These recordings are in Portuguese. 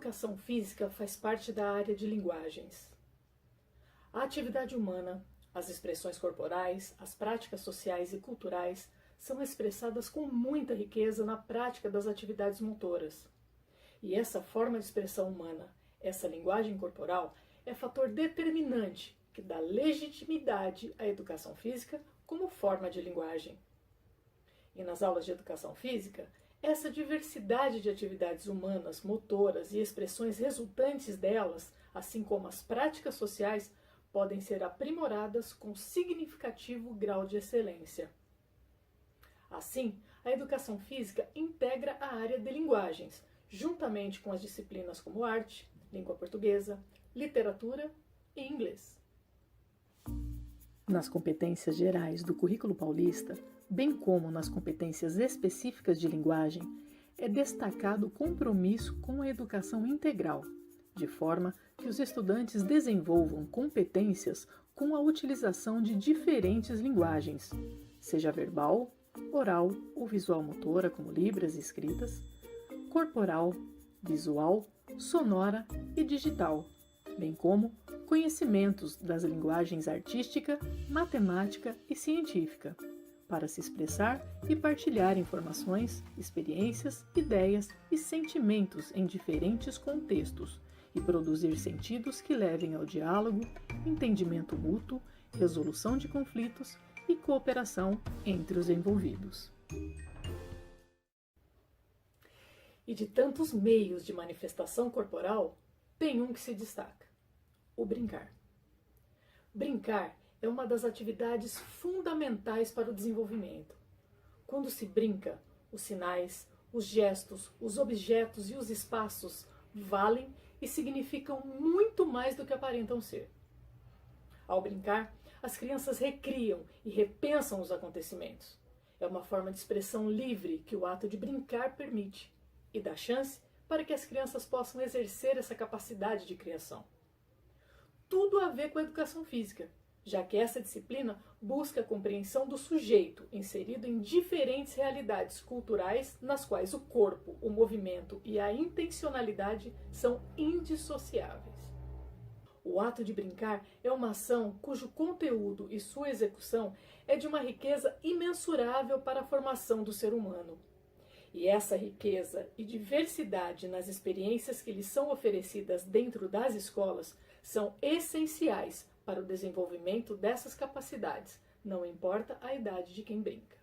educação física faz parte da área de linguagens. A atividade humana, as expressões corporais, as práticas sociais e culturais são expressadas com muita riqueza na prática das atividades motoras. E essa forma de expressão humana, essa linguagem corporal, é fator determinante que dá legitimidade à educação física como forma de linguagem. E nas aulas de educação física, essa diversidade de atividades humanas, motoras e expressões resultantes delas, assim como as práticas sociais, podem ser aprimoradas com significativo grau de excelência. Assim, a educação física integra a área de linguagens, juntamente com as disciplinas como arte, língua portuguesa, literatura e inglês. Nas competências gerais do Currículo Paulista, bem como nas competências específicas de linguagem, é destacado o compromisso com a educação integral, de forma que os estudantes desenvolvam competências com a utilização de diferentes linguagens, seja verbal, oral ou visual motora, como libras e escritas, corporal, visual, sonora e digital, bem como conhecimentos das linguagens artística, matemática e científica, para se expressar e partilhar informações, experiências, ideias e sentimentos em diferentes contextos e produzir sentidos que levem ao diálogo, entendimento mútuo, resolução de conflitos e cooperação entre os envolvidos. E de tantos meios de manifestação corporal, tem um que se destaca: o brincar. Brincar é uma das atividades fundamentais para o desenvolvimento. Quando se brinca, os sinais, os gestos, os objetos e os espaços valem e significam muito mais do que aparentam ser. Ao brincar, as crianças recriam e repensam os acontecimentos. É uma forma de expressão livre que o ato de brincar permite e dá chance para que as crianças possam exercer essa capacidade de criação. Tudo a ver com a educação física, já que essa disciplina busca a compreensão do sujeito inserido em diferentes realidades culturais nas quais o corpo, o movimento e a intencionalidade são indissociáveis. O ato de brincar é uma ação cujo conteúdo e sua execução é de uma riqueza imensurável para a formação do ser humano. E essa riqueza e diversidade nas experiências que lhes são oferecidas dentro das escolas são essenciais para o desenvolvimento dessas capacidades, não importa a idade de quem brinca.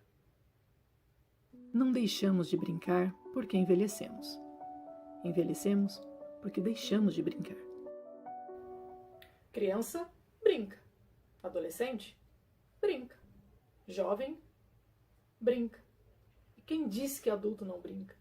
Não deixamos de brincar porque envelhecemos. Envelhecemos porque deixamos de brincar. Criança, brinca. Adolescente, brinca. Jovem, brinca. E quem disse que adulto não brinca?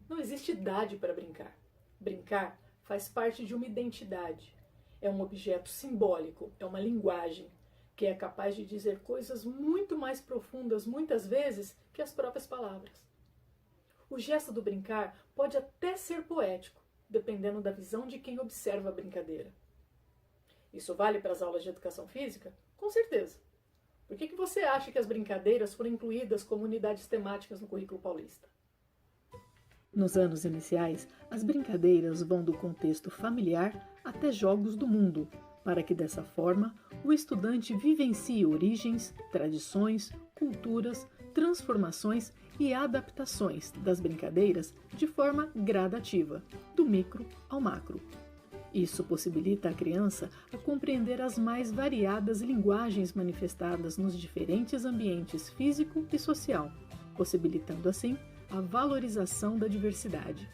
Não existe idade para brincar. Brincar faz parte de uma identidade. É um objeto simbólico, é uma linguagem que é capaz de dizer coisas muito mais profundas, muitas vezes, que as próprias palavras. O gesto do brincar pode até ser poético, dependendo da visão de quem observa a brincadeira. Isso vale para as aulas de educação física? Com certeza. Por que você acha que as brincadeiras foram incluídas como unidades temáticas no Currículo Paulista? Nos anos iniciais, as brincadeiras vão do contexto familiar até jogos do mundo, para que dessa forma o estudante vivencie origens, tradições, culturas, transformações e adaptações das brincadeiras de forma gradativa, do micro ao macro. Isso possibilita à criança a compreender as mais variadas linguagens manifestadas nos diferentes ambientes físico e social, possibilitando assim a valorização da diversidade.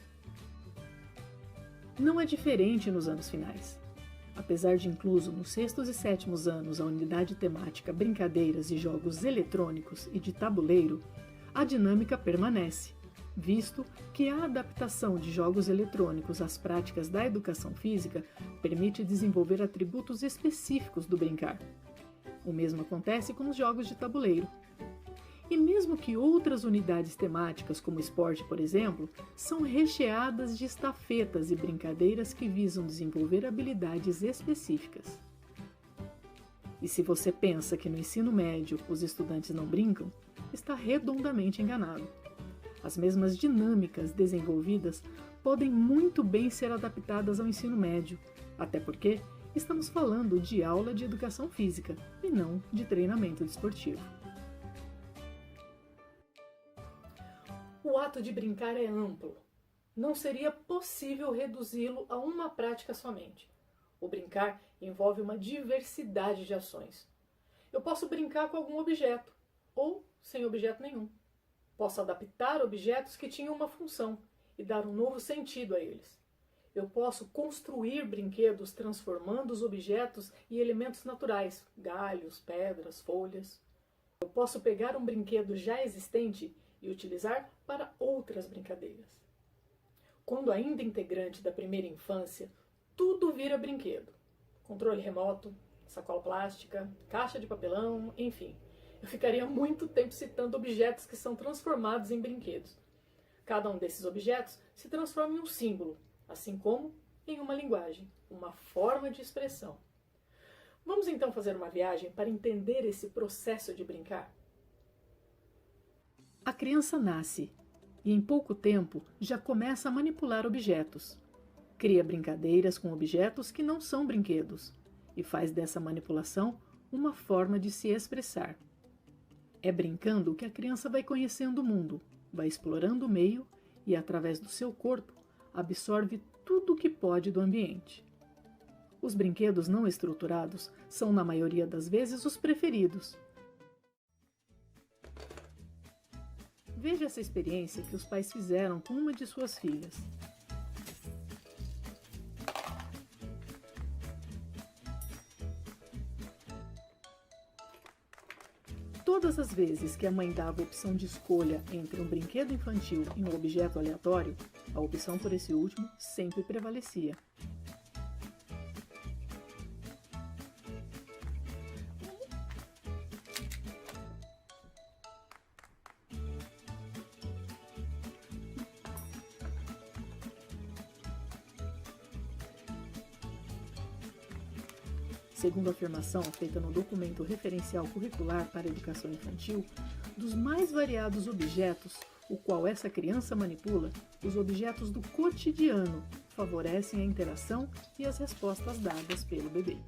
Não é diferente nos anos finais. Apesar de incluso nos 6º e 7º anos a unidade temática Brincadeiras e Jogos Eletrônicos e de Tabuleiro, a dinâmica permanece, visto que a adaptação de jogos eletrônicos às práticas da educação física permite desenvolver atributos específicos do brincar. O mesmo acontece com os jogos de tabuleiro. E mesmo que outras unidades temáticas, como esporte, por exemplo, são recheadas de estafetas e brincadeiras que visam desenvolver habilidades específicas. E se você pensa que no ensino médio os estudantes não brincam, está redondamente enganado. As mesmas dinâmicas desenvolvidas podem muito bem ser adaptadas ao ensino médio, até porque estamos falando de aula de educação física e não de treinamento desportivo. O ato de brincar é amplo. Não seria possível reduzi-lo a uma prática somente. O brincar envolve uma diversidade de ações. Eu posso brincar com algum objeto, ou sem objeto nenhum. Posso adaptar objetos que tinham uma função e dar um novo sentido a eles. Eu posso construir brinquedos transformando os objetos em elementos naturais, galhos, pedras, folhas. Eu posso pegar um brinquedo já existente e utilizar para outras brincadeiras. Quando ainda integrante da primeira infância, tudo vira brinquedo. Controle remoto, sacola plástica, caixa de papelão, enfim. Eu ficaria muito tempo citando objetos que são transformados em brinquedos. Cada um desses objetos se transforma em um símbolo, assim como em uma linguagem, uma forma de expressão. Vamos então fazer uma viagem para entender esse processo de brincar? A criança nasce e em pouco tempo já começa a manipular objetos. Cria brincadeiras com objetos que não são brinquedos e faz dessa manipulação uma forma de se expressar. É brincando que a criança vai conhecendo o mundo, vai explorando o meio e, através do seu corpo, absorve tudo o que pode do ambiente. Os brinquedos não estruturados são, na maioria das vezes, os preferidos. Veja essa experiência que os pais fizeram com uma de suas filhas. Todas as vezes que a mãe dava a opção de escolha entre um brinquedo infantil e um objeto aleatório, a opção por esse último sempre prevalecia. Segundo a afirmação feita no documento referencial curricular para a educação infantil, dos mais variados objetos, o qual essa criança manipula, os objetos do cotidiano favorecem a interação e as respostas dadas pelo bebê.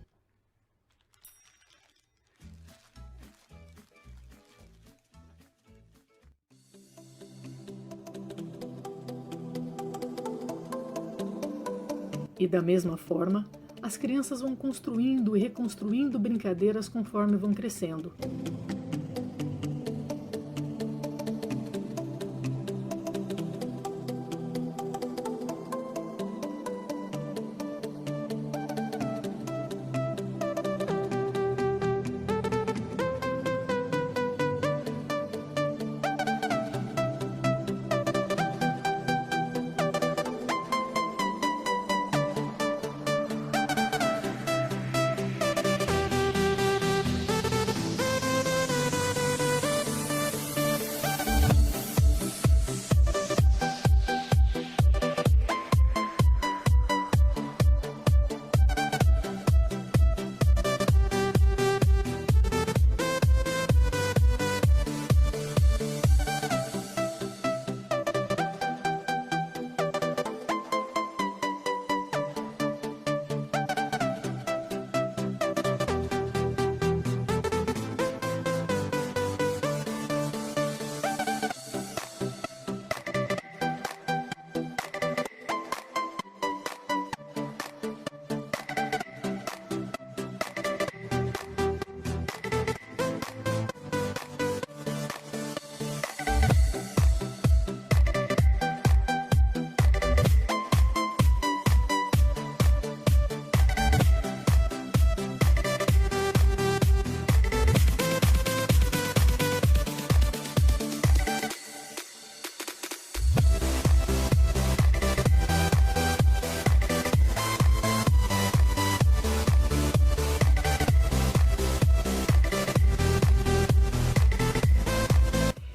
E da mesma forma, as crianças vão construindo e reconstruindo brincadeiras conforme vão crescendo.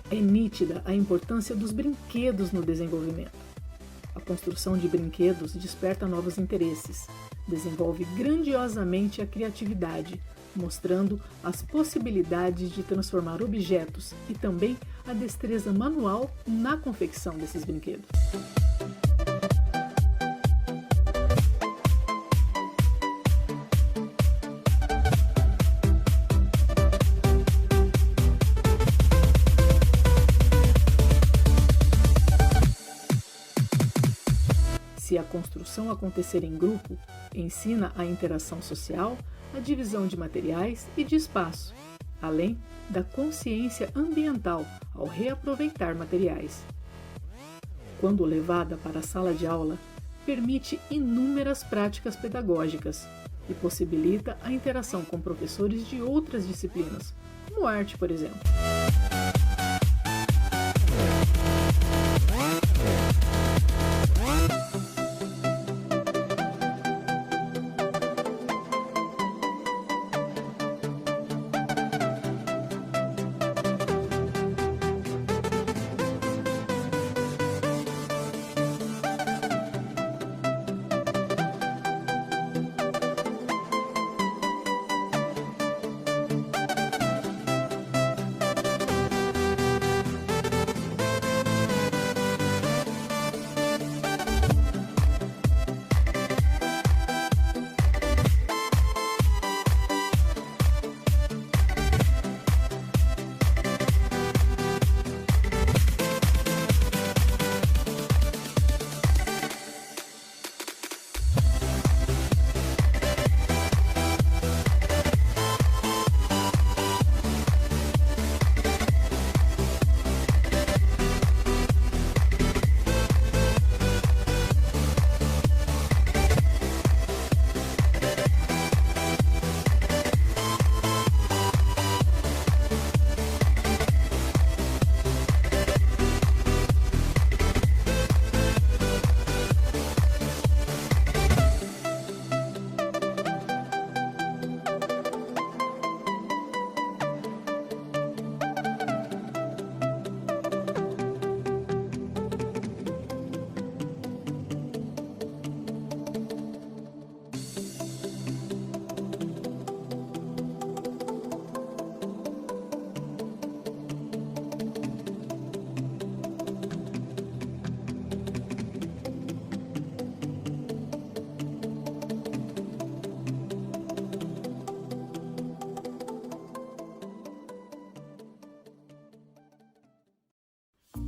É nítida a importância dos brinquedos no desenvolvimento. A construção de brinquedos desperta novos interesses, desenvolve grandiosamente a criatividade, mostrando as possibilidades de transformar objetos e também a destreza manual na confecção desses brinquedos. construção acontecer em grupo, ensina a interação social, a divisão de materiais e de espaço, além da consciência ambiental ao reaproveitar materiais. Quando levada para a sala de aula, permite inúmeras práticas pedagógicas e possibilita a interação com professores de outras disciplinas, como arte, por exemplo.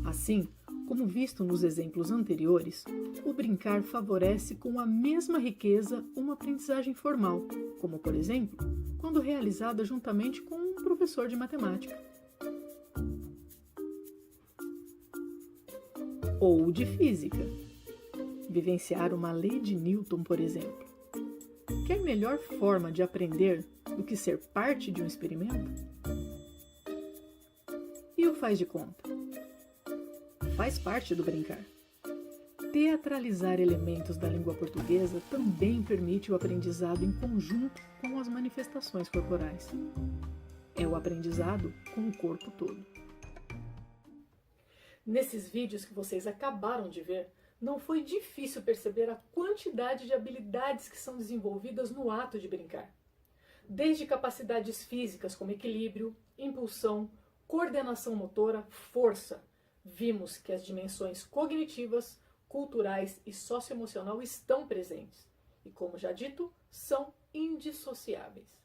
Assim, como visto nos exemplos anteriores, o brincar favorece com a mesma riqueza uma aprendizagem formal, como, por exemplo, quando realizada juntamente com um professor de matemática. Ou de física. Vivenciar uma lei de Newton, por exemplo. Quer melhor forma de aprender do que ser parte de um experimento? E o faz de conta? Faz parte do brincar. Teatralizar elementos da língua portuguesa também permite o aprendizado em conjunto com as manifestações corporais. É o aprendizado com o corpo todo. Nesses vídeos que vocês acabaram de ver, não foi difícil perceber a quantidade de habilidades que são desenvolvidas no ato de brincar. Desde capacidades físicas como equilíbrio, impulsão, coordenação motora, força, vimos que as dimensões cognitivas, culturais e socioemocional estão presentes e, como já dito, são indissociáveis.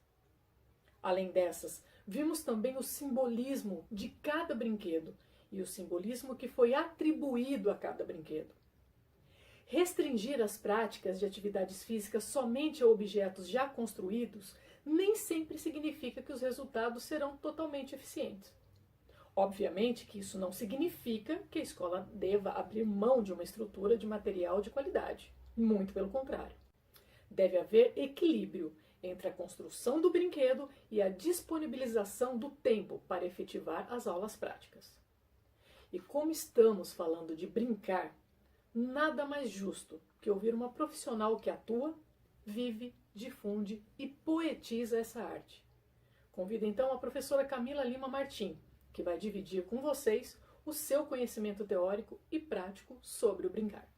Além dessas, vimos também o simbolismo de cada brinquedo e o simbolismo que foi atribuído a cada brinquedo. Restringir as práticas de atividades físicas somente a objetos já construídos nem sempre significa que os resultados serão totalmente eficientes. Obviamente que isso não significa que a escola deva abrir mão de uma estrutura de material de qualidade. Muito pelo contrário. Deve haver equilíbrio entre a construção do brinquedo e a disponibilização do tempo para efetivar as aulas práticas. E como estamos falando de brincar, nada mais justo que ouvir uma profissional que atua, vive, difunde e poetiza essa arte. Convido então a professora Camila Lima Martim, que vai dividir com vocês o seu conhecimento teórico e prático sobre o brincar.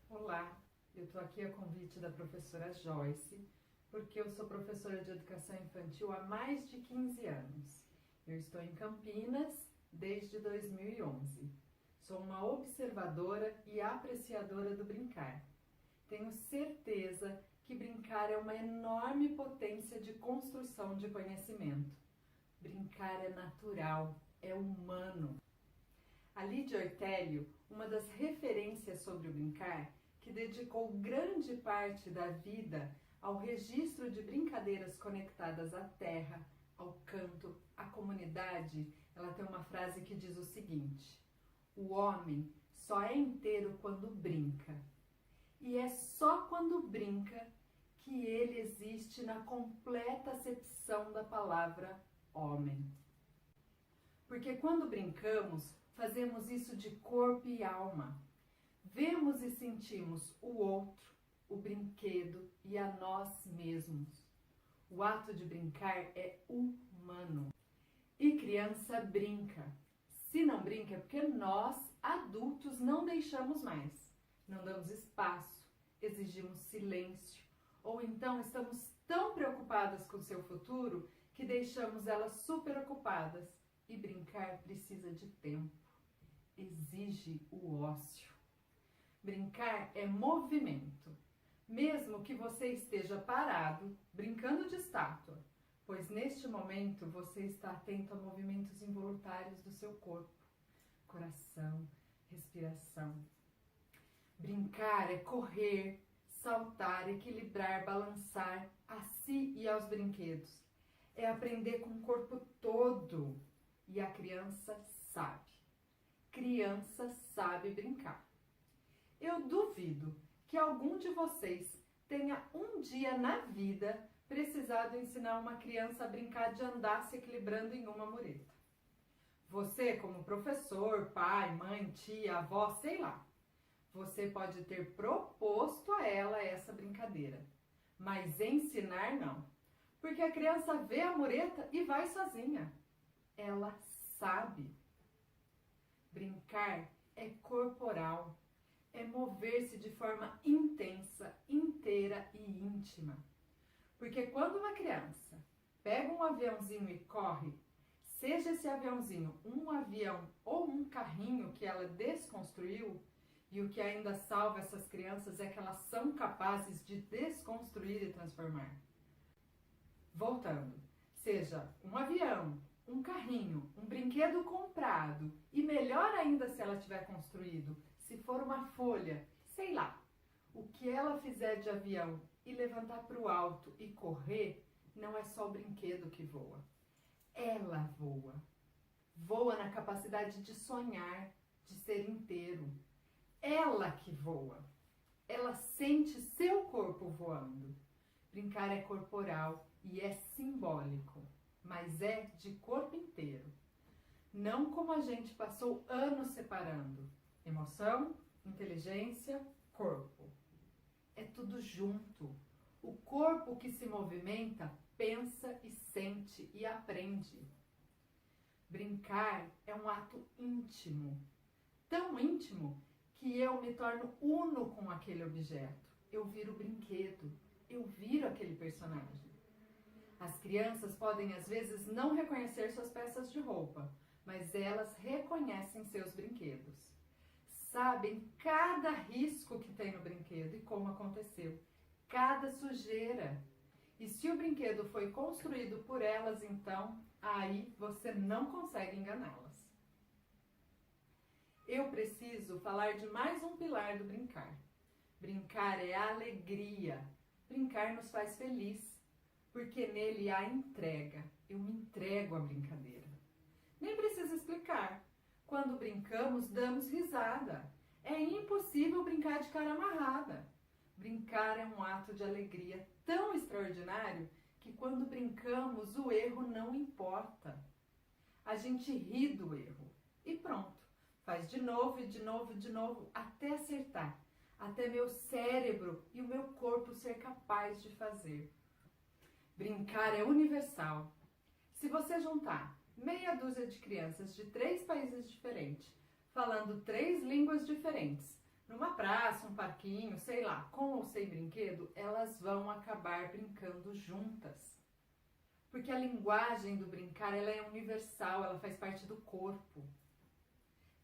Olá, eu estou aqui a convite da professora Joyce, porque eu sou professora de educação infantil há mais de 15 anos. Eu estou em Campinas desde 2011. Sou uma observadora e apreciadora do brincar. Tenho certeza que brincar é uma enorme potência de construção de conhecimento. Brincar é natural, é humano. A Lídia Ortélio, uma das referências sobre o brincar, que dedicou grande parte da vida ao registro de brincadeiras conectadas à terra, ao canto, à comunidade, ela tem uma frase que diz o seguinte: o homem só é inteiro quando brinca. E é só quando brinca que ele existe na completa acepção da palavra homem. Porque quando brincamos, fazemos isso de corpo e alma. Vemos e sentimos o outro, o brinquedo e a nós mesmos. O ato de brincar é humano. E criança brinca. Se não brinca é porque nós, adultos, não deixamos mais. Não damos espaço, exigimos silêncio. Ou então estamos tão preocupadas com o seu futuro que deixamos elas super ocupadas. E brincar precisa de tempo. Exige o ócio. Brincar é movimento. Mesmo que você esteja parado, brincando de estátua, pois neste momento você está atento a movimentos involuntários do seu corpo, coração, respiração. Brincar é correr, saltar, equilibrar, balançar a si e aos brinquedos. É aprender com o corpo todo. E a criança sabe. Criança sabe brincar. Eu duvido que algum de vocês tenha um dia na vida precisado ensinar uma criança a brincar de andar se equilibrando em uma mureta. Você, como professor, pai, mãe, tia, avó, sei lá, você pode ter proposto a ela essa brincadeira, mas ensinar não, porque a criança vê a mureta e vai sozinha. Ela sabe. Brincar é corporal. É mover-se de forma intensa, inteira e íntima. Porque quando uma criança pega um aviãozinho e corre, seja esse aviãozinho um avião ou um carrinho que ela desconstruiu, e o que ainda salva essas crianças é que elas são capazes de desconstruir e transformar. Voltando, seja um avião, um carrinho, um brinquedo comprado, e melhor ainda se ela tiver construído, se for uma folha, sei lá, o que ela fizer de avião e levantar para o alto e correr, não é só o brinquedo que voa. Ela voa. Voa na capacidade de sonhar, de ser inteiro. Ela que voa. Ela sente seu corpo voando. Brincar é corporal e é simbólico, mas é de corpo inteiro. Não como a gente passou anos separando. Emoção, inteligência, corpo. É tudo junto. O corpo que se movimenta, pensa e sente e aprende. Brincar é um ato íntimo. Tão íntimo que eu me torno uno com aquele objeto. Eu viro brinquedo. Eu viro aquele personagem. As crianças podem às vezes não reconhecer suas peças de roupa, mas elas reconhecem seus brinquedos. Sabem cada risco que tem no brinquedo e como aconteceu, cada sujeira. E se o brinquedo foi construído por elas, então, aí você não consegue enganá-las. Eu preciso falar de mais um pilar do brincar. Brincar é alegria. Brincar nos faz feliz, porque nele há entrega. Eu me entrego à brincadeira. Nem precisa explicar. Quando brincamos, damos risada. É impossível brincar de cara amarrada. Brincar é um ato de alegria tão extraordinário que quando brincamos, o erro não importa. A gente ri do erro e pronto. Faz de novo e de novo e de novo até acertar. Até meu cérebro e o meu corpo ser capaz de fazer. Brincar é universal. Se você juntar meia dúzia de crianças de 3 países diferentes, falando 3 línguas diferentes, numa praça, um parquinho, sei lá, com ou sem brinquedo, elas vão acabar brincando juntas. Porque a linguagem do brincar, ela é universal, ela faz parte do corpo.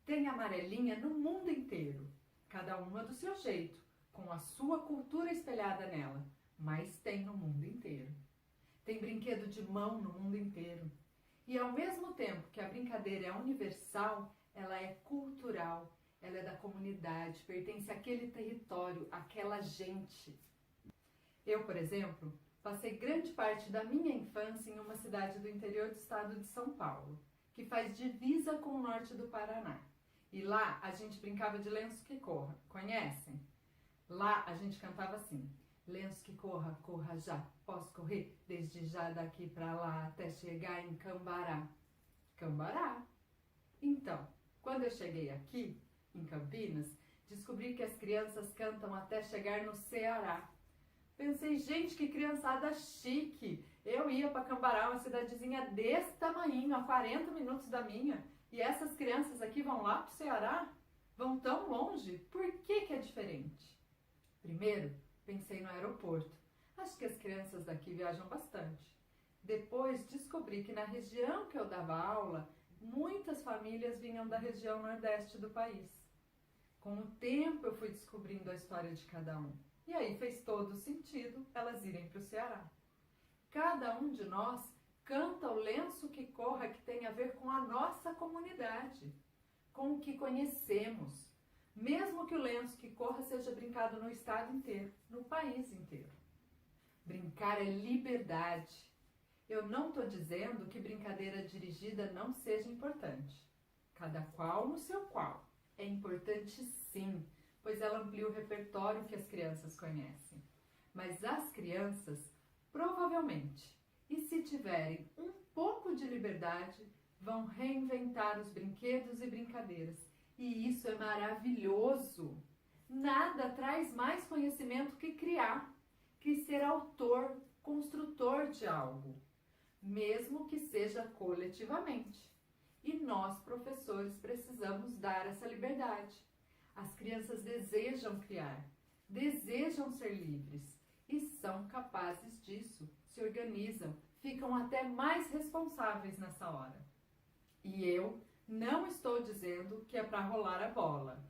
Tem amarelinha no mundo inteiro, cada uma do seu jeito, com a sua cultura espelhada nela, mas tem no mundo inteiro. Tem brinquedo de mão no mundo inteiro. E ao mesmo tempo que a brincadeira é universal, ela é cultural, ela é da comunidade, pertence àquele território, àquela gente. Eu, por exemplo, passei grande parte da minha infância em uma cidade do interior do estado de São Paulo, que faz divisa com o norte do Paraná. E lá a gente brincava de lenço que corra, conhecem? Lá a gente cantava assim: lenço que corra, corra já, posso correr desde já daqui pra lá até chegar em Cambará. Cambará. Então, quando eu cheguei aqui, em Campinas, descobri que as crianças cantam até chegar no Ceará. Pensei, gente, que criançada chique. Eu ia para Cambará, uma cidadezinha desse tamanhinho, a 40 minutos da minha. E essas crianças aqui vão lá pro Ceará? Vão tão longe? Por que que é diferente? Primeiro, pensei no aeroporto. Acho que as crianças daqui viajam bastante. Depois, descobri que na região que eu dava aula, muitas famílias vinham da região nordeste do país. Com o tempo, eu fui descobrindo a história de cada um. E aí fez todo sentido elas irem para o Ceará. Cada um de nós canta o lenço que corra que tem a ver com a nossa comunidade, com o que conhecemos, mesmo que o lenço que corra seja brincado no estado inteiro, no país inteiro. Brincar é liberdade. Eu não estou dizendo que brincadeira dirigida não seja importante. Cada qual no seu qual. É importante sim, pois ela amplia o repertório que as crianças conhecem. Mas as crianças, provavelmente, e se tiverem um pouco de liberdade, vão reinventar os brinquedos e brincadeiras. E isso é maravilhoso. Nada traz mais conhecimento que criar, que ser autor, construtor de algo, mesmo que seja coletivamente. E nós, professores, precisamos dar essa liberdade. As crianças desejam criar, desejam ser livres e são capazes disso, se organizam, ficam até mais responsáveis nessa hora. E eu não estou dizendo que é para rolar a bola,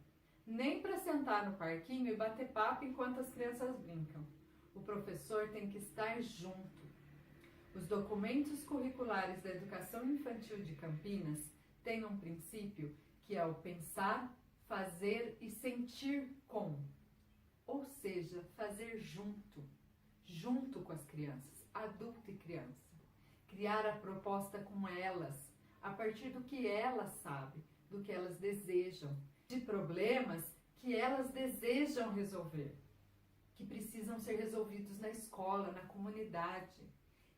nem para sentar no parquinho e bater papo enquanto as crianças brincam. O professor tem que estar junto. Os documentos curriculares da educação infantil de Campinas têm um princípio que é o pensar, fazer e sentir com. Ou seja, fazer junto com as crianças, adulto e criança. Criar a proposta com elas, a partir do que elas sabem, do que elas desejam, de problemas que elas desejam resolver, que precisam ser resolvidos na escola, na comunidade,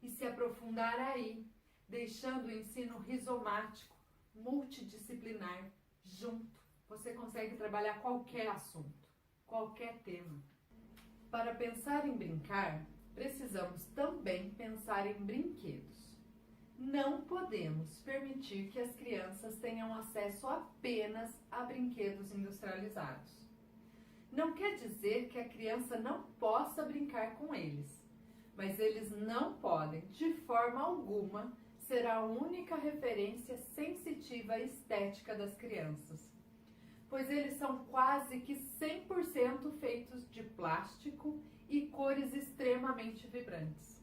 e se aprofundar aí, deixando o ensino rizomático, multidisciplinar, junto. Você consegue trabalhar qualquer assunto, qualquer tema. Para pensar em brincar, precisamos também pensar em brinquedos. Não podemos permitir que as crianças tenham acesso apenas a brinquedos industrializados. Não quer dizer que a criança não possa brincar com eles, mas eles não podem, de forma alguma, ser a única referência sensitiva e estética das crianças, pois eles são quase que 100% feitos de plástico e cores extremamente vibrantes.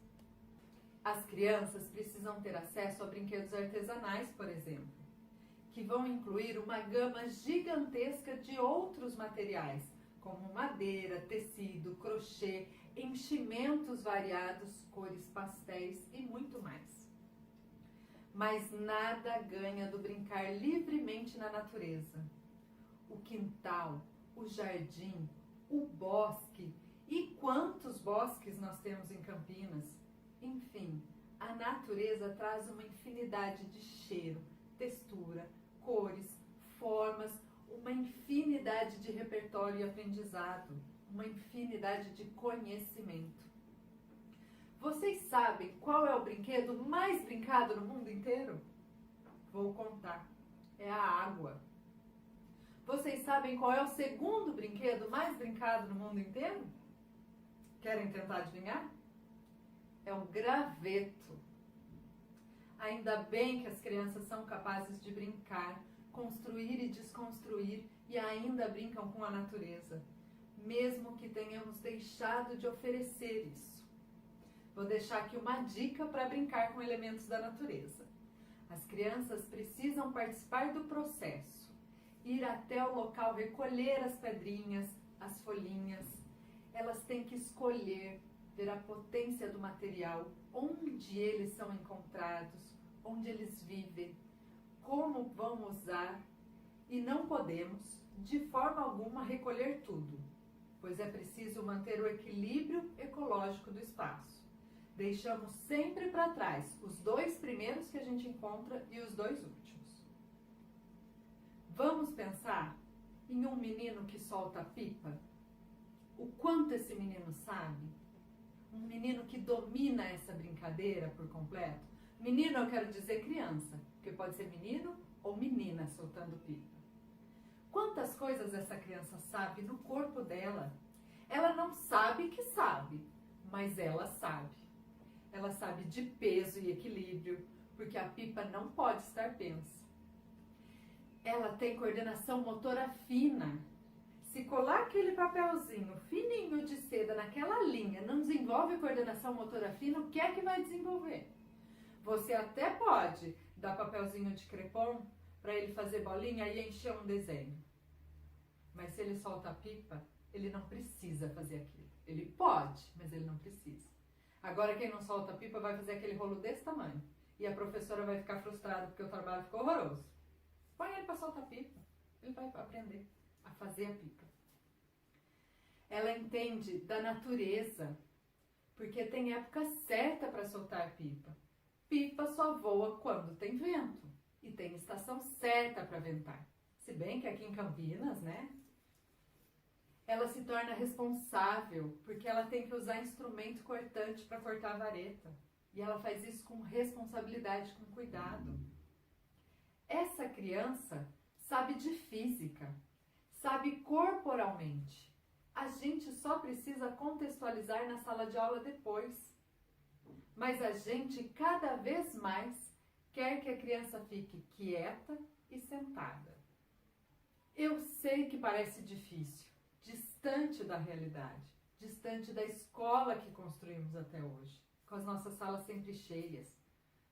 As crianças precisam ter acesso a brinquedos artesanais, por exemplo, que vão incluir uma gama gigantesca de outros materiais, como madeira, tecido, crochê, enchimentos variados, cores pastéis e muito mais. Mas nada ganha do brincar livremente na natureza. O quintal, o jardim, o bosque, e quantos bosques nós temos em Campinas? Enfim, a natureza traz uma infinidade de cheiro, textura, cores, formas, uma infinidade de repertório e aprendizado, uma infinidade de conhecimento. Vocês sabem qual é o brinquedo mais brincado no mundo inteiro? Vou contar. É a água. Vocês sabem qual é o segundo brinquedo mais brincado no mundo inteiro? Querem tentar adivinhar? É o graveto. Ainda bem que as crianças são capazes de brincar, construir e desconstruir e ainda brincam com a natureza, mesmo que tenhamos deixado de oferecer isso. Vou deixar aqui uma dica para brincar com elementos da natureza. As crianças precisam participar do processo ir até o local, recolher as pedrinhas, as folhinhas. Elas têm que escolher, ver a potência do material, onde eles são encontrados, onde eles vivem, como vão usar, e não podemos, de forma alguma, recolher tudo, pois é preciso manter o equilíbrio ecológico do espaço. Deixamos sempre para trás os 2 primeiros que a gente encontra e os 2 últimos. Vamos pensar em um menino que solta pipa? O quanto esse menino sabe? Um menino que domina essa brincadeira por completo? Menino, eu quero dizer criança, porque pode ser menino ou menina soltando pipa. Quantas coisas essa criança sabe no corpo dela? Ela não sabe que sabe, mas ela sabe. Ela sabe de peso e equilíbrio, porque a pipa não pode estar pensa. Ela tem coordenação motora fina. Se colar aquele papelzinho fininho de seda naquela linha não desenvolve coordenação motora fina, o que é que vai desenvolver? Você até pode dar papelzinho de crepom para ele fazer bolinha e encher um desenho. Mas se ele solta a pipa, ele não precisa fazer aquilo. Ele pode, mas ele não precisa. Agora quem não solta a pipa vai fazer aquele rolo desse tamanho. E a professora vai ficar frustrada porque o trabalho ficou horroroso. Põe ele para soltar a pipa. Ele vai aprender a fazer a pipa. Ela entende da natureza, porque tem época certa para soltar pipa. Pipa só voa quando tem vento e tem estação certa para ventar. Se bem que aqui em Campinas, né? Ela se torna responsável porque ela tem que usar instrumento cortante para cortar a vareta. E ela faz isso com responsabilidade, com cuidado. Essa criança sabe de física, sabe corporalmente. A gente só precisa contextualizar na sala de aula depois. Mas a gente cada vez mais quer que a criança fique quieta e sentada. Eu sei que parece difícil, distante da realidade, distante da escola que construímos até hoje, com as nossas salas sempre cheias.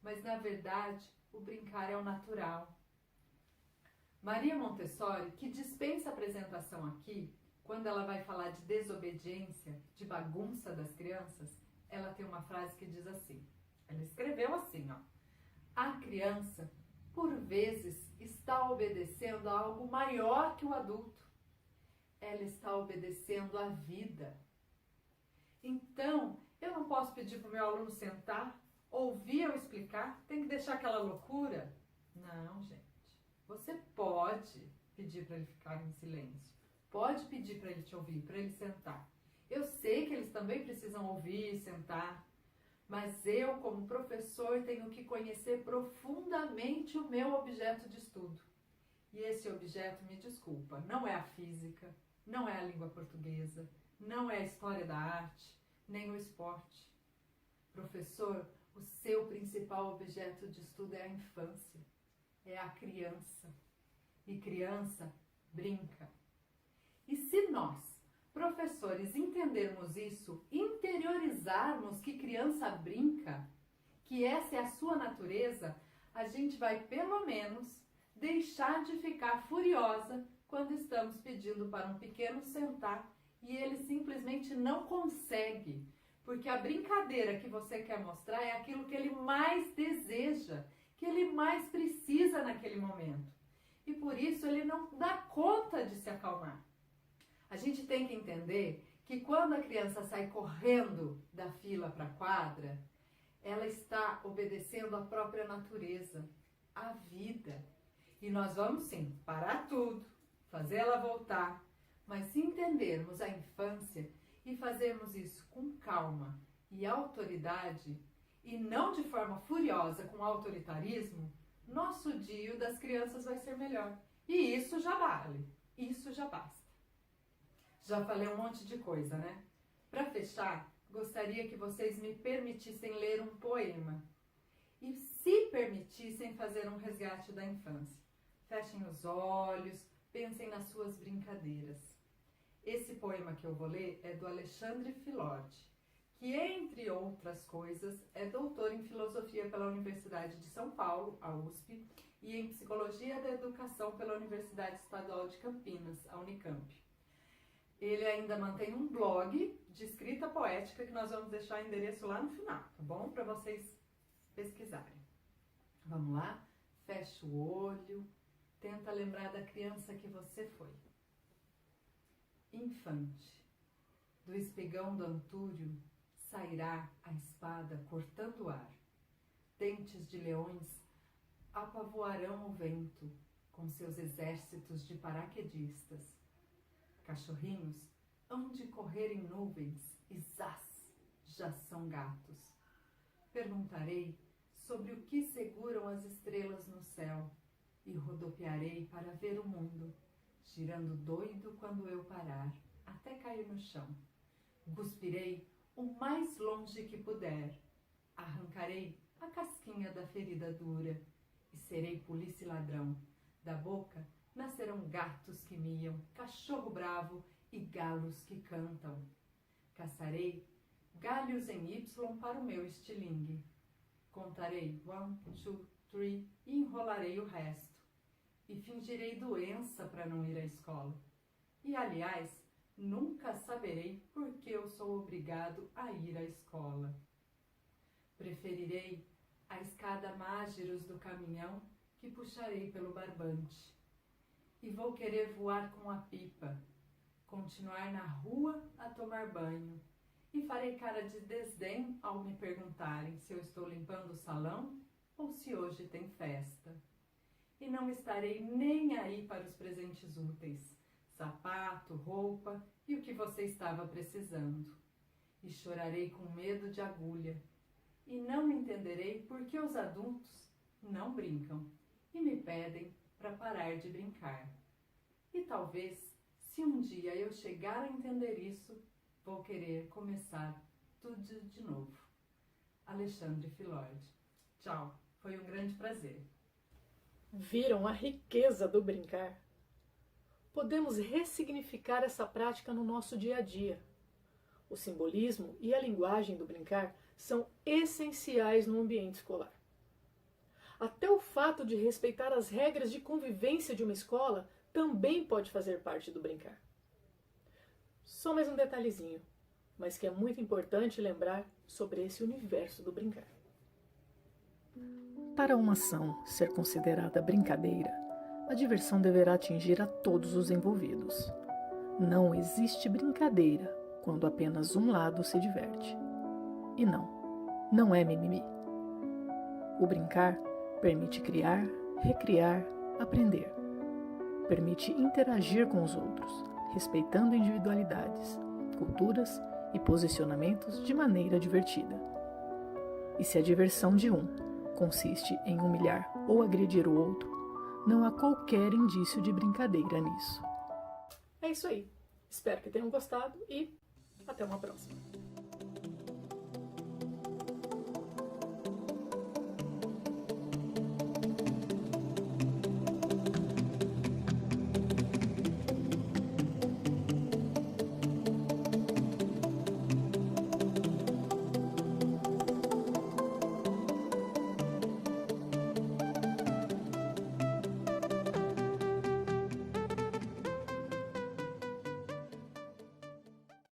Mas na verdade, o brincar é o natural. Maria Montessori, que dispensa apresentação aqui, quando ela vai falar de desobediência, de bagunça das crianças, ela tem uma frase que diz assim, ela escreveu assim, ó: a criança, por vezes, está obedecendo a algo maior que o adulto. Ela está obedecendo à vida. Então, eu não posso pedir para o meu aluno sentar, ouvir eu explicar, tem que deixar aquela loucura? Não, gente. Você pode pedir para ele ficar em silêncio. Pode pedir para ele te ouvir, para ele sentar. Eu sei que eles também precisam ouvir e sentar, mas eu, como professor, tenho que conhecer profundamente o meu objeto de estudo. E esse objeto, me desculpa, não é a física, não é a língua portuguesa, não é a história da arte, nem o esporte. Professor, o seu principal objeto de estudo é a infância, é a criança. E criança brinca. E se nós, professores, entendermos isso, interiorizarmos que criança brinca, que essa é a sua natureza, a gente vai pelo menos deixar de ficar furiosa quando estamos pedindo para um pequeno sentar e ele simplesmente não consegue, porque a brincadeira que você quer mostrar é aquilo que ele mais deseja, que ele mais precisa naquele momento. E por isso ele não dá conta de se acalmar. A gente tem que entender que quando a criança sai correndo da fila para a quadra, ela está obedecendo à própria natureza, à vida. E nós vamos sim parar tudo, fazer ela voltar, mas se entendermos a infância e fazermos isso com calma e autoridade, e não de forma furiosa com autoritarismo, nosso dia e o das crianças vai ser melhor. E isso já vale, isso já basta. Já falei um monte de coisa, né? Para fechar, gostaria que vocês me permitissem ler um poema e se permitissem fazer um resgate da infância. Fechem os olhos, pensem nas suas brincadeiras. Esse poema que eu vou ler é do Alexandre Filordi, que, entre outras coisas, é doutor em filosofia pela Universidade de São Paulo, a USP, e em Psicologia da Educação pela Universidade Estadual de Campinas, a Unicamp. Ele ainda mantém um blog de escrita poética que nós vamos deixar o endereço lá no final, tá bom? Para vocês pesquisarem. Vamos lá? Fecha o olho, tenta lembrar da criança que você foi. Infante, do espigão do antúrio sairá a espada cortando o ar. Dentes de leões apavoarão o vento com seus exércitos de paraquedistas. Cachorrinhos hão de correr em nuvens e zás, já são gatos. Perguntarei sobre o que seguram as estrelas no céu e rodopiarei para ver o mundo, girando doido quando eu parar, até cair no chão. Cuspirei o mais longe que puder, arrancarei a casquinha da ferida dura e serei polícia e ladrão. Da boca nascerão gatos que miam, cachorro bravo e galos que cantam. Caçarei galhos em Y para o meu estilingue. Contarei 1, 2, 3 e enrolarei o resto. E fingirei doença para não ir à escola. E, aliás, nunca saberei por que eu sou obrigado a ir à escola. Preferirei a escada Mágiros do caminhão que puxarei pelo barbante. E vou querer voar com a pipa, continuar na rua a tomar banho. E farei cara de desdém ao me perguntarem se eu estou limpando o salão ou se hoje tem festa. E não estarei nem aí para os presentes úteis, sapato, roupa e o que você estava precisando. E chorarei com medo de agulha. E não entenderei por que os adultos não brincam e me pedem para parar de brincar. E talvez, se um dia eu chegar a entender isso, vou querer começar tudo de novo. Alexandre Filord. Tchau, foi um grande prazer. Viram a riqueza do brincar? Podemos ressignificar essa prática no nosso dia a dia. O simbolismo e a linguagem do brincar são essenciais no ambiente escolar. Até o fato de respeitar as regras de convivência de uma escola também pode fazer parte do brincar. Só mais um detalhezinho, mas que é muito importante lembrar sobre esse universo do brincar. Para uma ação ser considerada brincadeira, a diversão deverá atingir a todos os envolvidos. Não existe brincadeira quando apenas um lado se diverte. E não é mimimi. O brincar permite criar, recriar, aprender. Permite interagir com os outros, respeitando individualidades, culturas e posicionamentos de maneira divertida. E se a diversão de um consiste em humilhar ou agredir o outro, não há qualquer indício de brincadeira nisso. É isso aí. Espero que tenham gostado e até uma próxima.